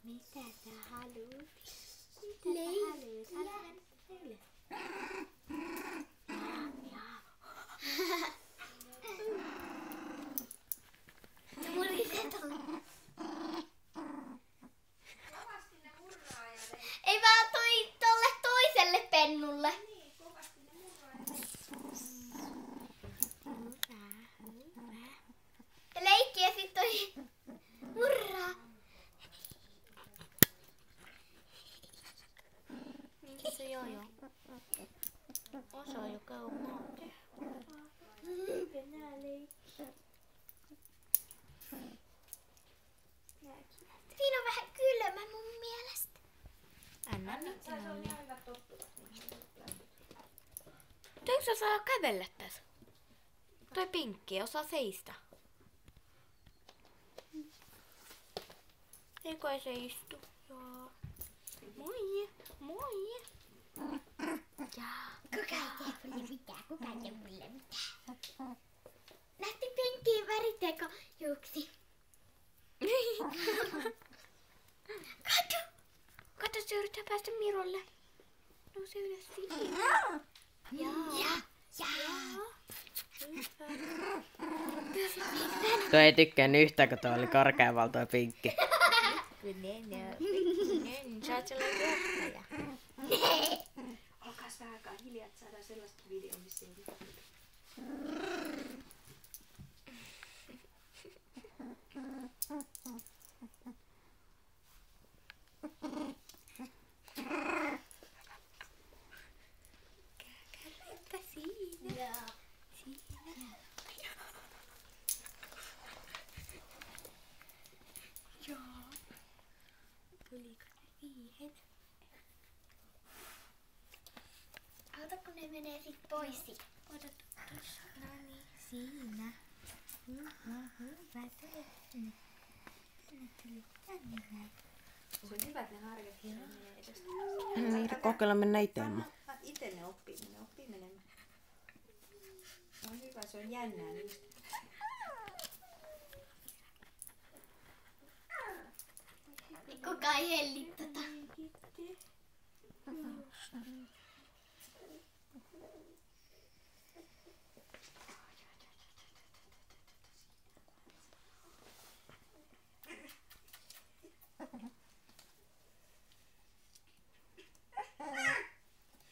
Mitä sä haluut? Mitä sä haluut? Ei vaan tolle toiselle pennulle. Ja leikki ja sit toi hurraa. Missä joo? Osa jo käy maate. Siinä on vähän kylmä mun mielestä. Anna nyt sanoa. Eikö sä saa kävellä tässä? Toi pinkki osaa seistä. Eikö ei seistu? Joo. Moi. Moi. Kuka ei tee mulle mitään? Kuka ei tee mulle mitään? Lähti pinkkiin väriteko juuksi. Kato, se yrittää päästä Mirolle. Nouse ylös siihen. Jaa. Tuo ei tykkään yhtään, kun tuo oli korkeavalta tuo pinkki. Sä oot sellainen johtaja. Olkaas vähän aikaa hiljaa, että saadaan sellaista videoa, missä ei mitään. Käräpä siinä. Siinä. Joo. Tuliko ne siihen? Auta kun ne menee sit pois. Odota tuossa. Noniin, siinä. Hyvä, tule tänne. Tule tänne. Se on hyvä, että ne harjat menee edestä. Kokeilla mennä itään. Itse ne oppii menemään. On hyvä, se on jännää niistä. Kuka ei helli tota.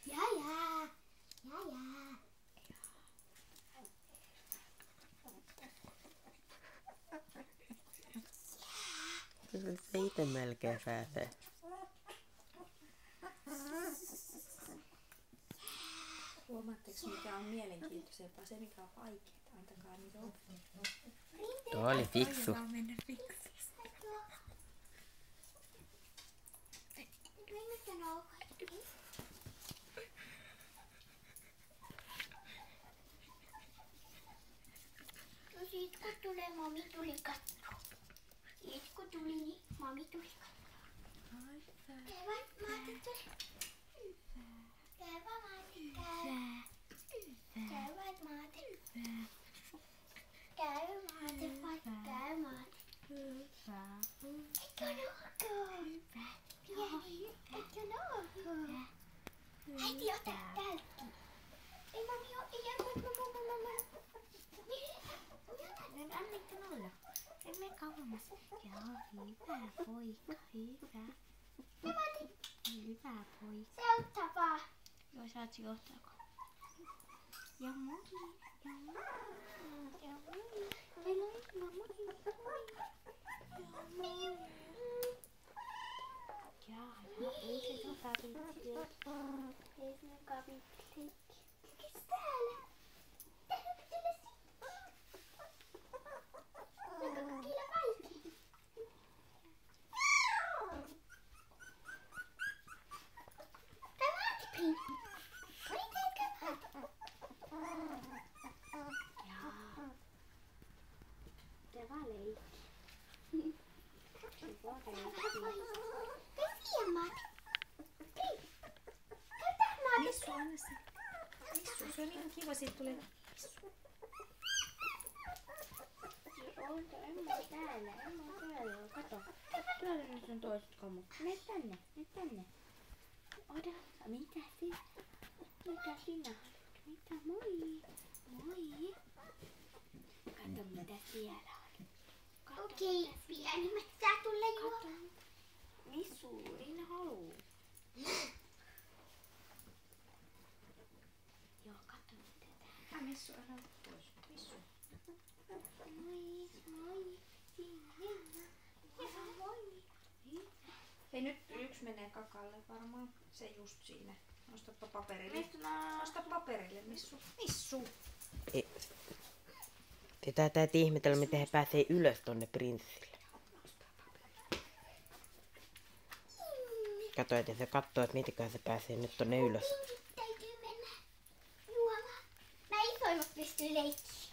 Jaa. Se itse melkein pääsee. Huomaatteko mikä on mielenkiintoisempaa? Se mikä on vaikeaa. Antakaa niitä oppia. Tuo oli fiksu. No sit kun tulee, mami tuli kattoo. Sit kun tuli, niin mami tuli kattoo. Käy Maati tuli. Käy Maati, käy. Käy Maati. Käy Maati, käy Maati. Eikö nohko? Pieni, eikö nohko? Äiti ota käytki. Ei mami oo, ei Annette olla. En mene kauemmas. Joo, hyvä poika, hyvä. Hyvä poika. Se ottaa vaan. Joo, saat se johtaako. Ja moi. Ja moi. Jaa, ei se sun kapitli. Ei se sun kapitli. Kes täällä? Täällä pitää kyllä kaikki. Tää Maati-pinkki. Jaa. Tää vaan leikki. Se vaan leikki. Tää siihen Maati. Hei. Käy tähän Maati. Missu, anna se. Missu, se on ihan kiva, siitä tulee. En mä täällä. Kato. ne sun toiset komut. Mene tänne, mene tänne. Odota, mitä sinä? Mitä sinä haluat? Mitä? Moi. Moi. Kato mitä siellä on. Okei, pienimmät saa tulla juomaan. Missu, minä haluu. Joo, kato mitä täällä. Missu, älä pois. Missu. Moi, moi. Sinä, moi. Hei, nyt yksi menee kakalle varmaan. Se just siinä. Nostapa paperille. Nosta paperille, Missu. Missu. Sitä täytyy ihmetellä, miten he pääsee ylös tonne prinssille. Kato, että se katsoo, että mitenköhän se pääsee nyt tonne ylös. Täytyy mennä juomaan. Mä isoimmat pystyy leikkiä.